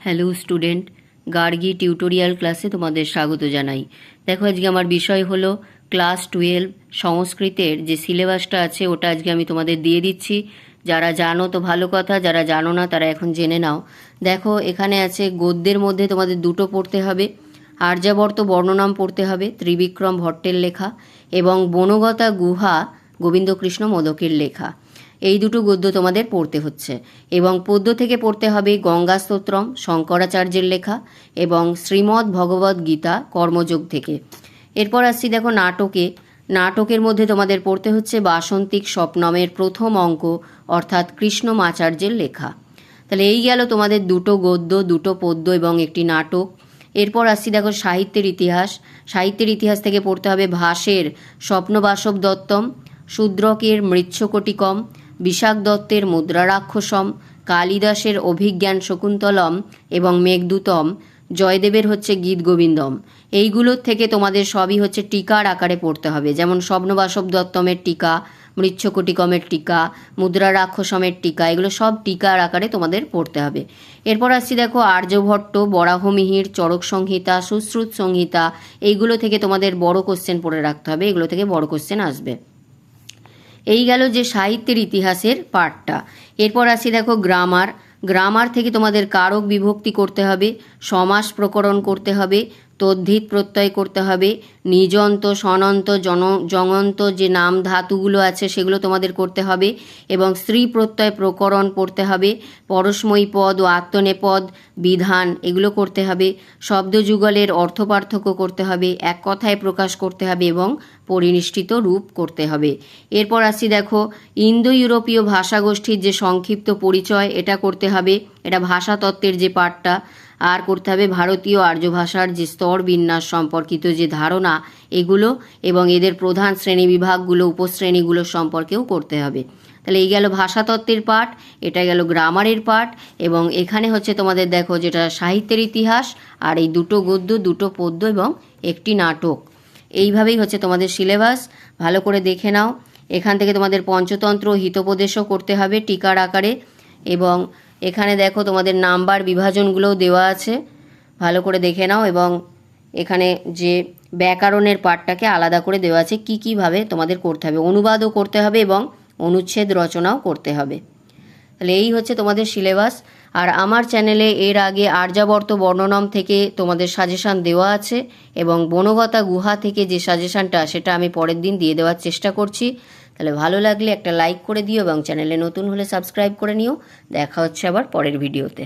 Hello student, Gargi tutorial ক্লাসে তোমাদের স্বাগত জানাই। দেখো, আজকে আমার বিষয় হলো ক্লাস 12 সংস্কৃতের যে সিলেবাসটা আছে ওটা আজকে আমি তোমাদের দিয়ে দিচ্ছি। যারা জানো তো ভালো কথা, যারা জানো না তারা এখন জেনে নাও। দেখো, এখানে আছে গদ্যের মধ্যে তোমাদের দুটো পড়তে হবে, আর্যাবর্ত বর্ণনাম পড়তে হবে ত্রিবিক্রম ভট্টের লেখা, এবং বনগতা গুহা গোবিন্দকৃষ্ণ মোদকের লেখা। এই দুটো গদ্য তোমাদের পড়তে হচ্ছে। এবং পদ্য থেকে পড়তে হবে গঙ্গা স্তোত্রম শঙ্করাচার্যের লেখা এবং শ্রীমদ্ ভগবদ্ গীতা কর্মযোগ থেকে। এরপর আসছি দেখো নাটকে। নাটকের মধ্যে তোমাদের পড়তে হচ্ছে বাসন্তিক স্বপ্নমের প্রথম অঙ্ক, অর্থাৎ কৃষ্ণমাচার্যের লেখা। তাহলে এই গেল তোমাদের দুটো গদ্য, দুটো পদ্য এবং একটি নাটক। এরপর আসছি দেখো সাহিত্যের ইতিহাস। সাহিত্যের ইতিহাস থেকে পড়তে হবে ভাসের স্বপ্নবাসব দত্তম, শূদ্রকের মৃচ্ছকটিকম, বিশাখ দত্তের মুদ্রারাক্ষসম, কালিদাসের অভিজ্ঞান শকুন্তলম এবং মেঘদূতম, জয়দেবের হচ্ছে গীত গোবিন্দম। এইগুলোর থেকে তোমাদের সবই হচ্ছে টিকার আকারে পড়তে হবে, যেমন স্বপ্নবাসব দত্তমের টিকা, মৃচ্ছকটিকমের টিকা, মুদ্রারাক্ষসমের টিকা, এগুলো সব টিকার আকারে তোমাদের পড়তে হবে। এরপর আসছি দেখো আর্যভট্ট, বরাহমিহির, চরক সংহিতা, সুশ্রুত সংহিতা, এইগুলো থেকে তোমাদের বড় কোশ্চেন পড়ে রাখতে হবে, এগুলো থেকে বড় কোশ্চেন আসবে। এই গেল যে সাহিত্যের ইতিহাসের পার্টটা। এরপর আসি দেখো গ্রামার। গ্রামার থেকে তোমাদের কারক বিভক্তি করতে হবে, সমাস প্রকরণ করতে হবে, তদ্ধিত প্রত্যয় করতে হবে, নিজন্ত সনন্ত জঙন্ত যে নাম ধাতুগুলো আছে সেগুলো তোমাদের করতে হবে, এবং স্ত্রী প্রত্যয় প্রকরণ পড়তে হবে, পরস্ময়ী পদ ও আত্মনেপদ বিধান এগুলো করতে হবে, শব্দযুগলের অর্থ পার্থক্য করতে হবে, এক কথায় প্রকাশ করতে হবে এবং পরিনিষ্ঠিত রূপ করতে হবে। এরপর আসছি দেখো ইন্দো ইউরোপীয় ভাষাগোষ্ঠীর যে সংক্ষিপ্ত পরিচয় এটা করতে হবে, এটা ভাষাতত্ত্বের যে পাঠটা। আর করতে হবে ভারতীয় আর্য ভাষার যে স্তর বিন্যাস সম্পর্কিত যে ধারণা এগুলো, এবং এদের প্রধান শ্রেণী বিভাগগুলো উপশ্রেণীগুলো সম্পর্কেও করতে হবে। তাহলে এই গেল ভাষাতত্ত্বের পাঠ, এটা গেল গ্রামারের পাঠ, এবং এখানে হচ্ছে তোমাদের দেখো যেটা সাহিত্যের ইতিহাস, আর এই দুটো গদ্য, দুটো পদ্য এবং একটি নাটক। এইভাবেই হচ্ছে তোমাদের সিলেবাস, ভালো করে দেখে নাও। এখান থেকে তোমাদের পঞ্চতন্ত্র হিতোপদেশও করতে হবে টিকার আকারে, এবং এখানে দেখো তোমাদের নাম্বার বিভাজনগুলোও দেওয়া আছে, ভালো করে দেখে নাও। এবং এখানে যে ব্যাকরণের পাঠটাকে আলাদা করে দেওয়া আছে, কী কীভাবে তোমাদের করতে হবে, অনুবাদও করতে হবে এবং অনুচ্ছেদ রচনাও করতে হবে। তাহলে এই হচ্ছে তোমাদের সিলেবাস। আর আমার চ্যানেলে এর আগে আর্যাবর্ত বর্ণনম থেকে তোমাদের সাজেশান দেওয়া আছে, এবং বনগতা গুহা থেকে যে সাজেশানটা সেটা আমি পরের দিন দিয়ে দেওয়ার চেষ্টা করছি। তাহলে ভালো লাগলে একটা লাইক করে দিও, এবং চ্যানেলে নতুন হলে সাবস্ক্রাইব করে নিও। দেখা হচ্ছে আবার পরের ভিডিওতে।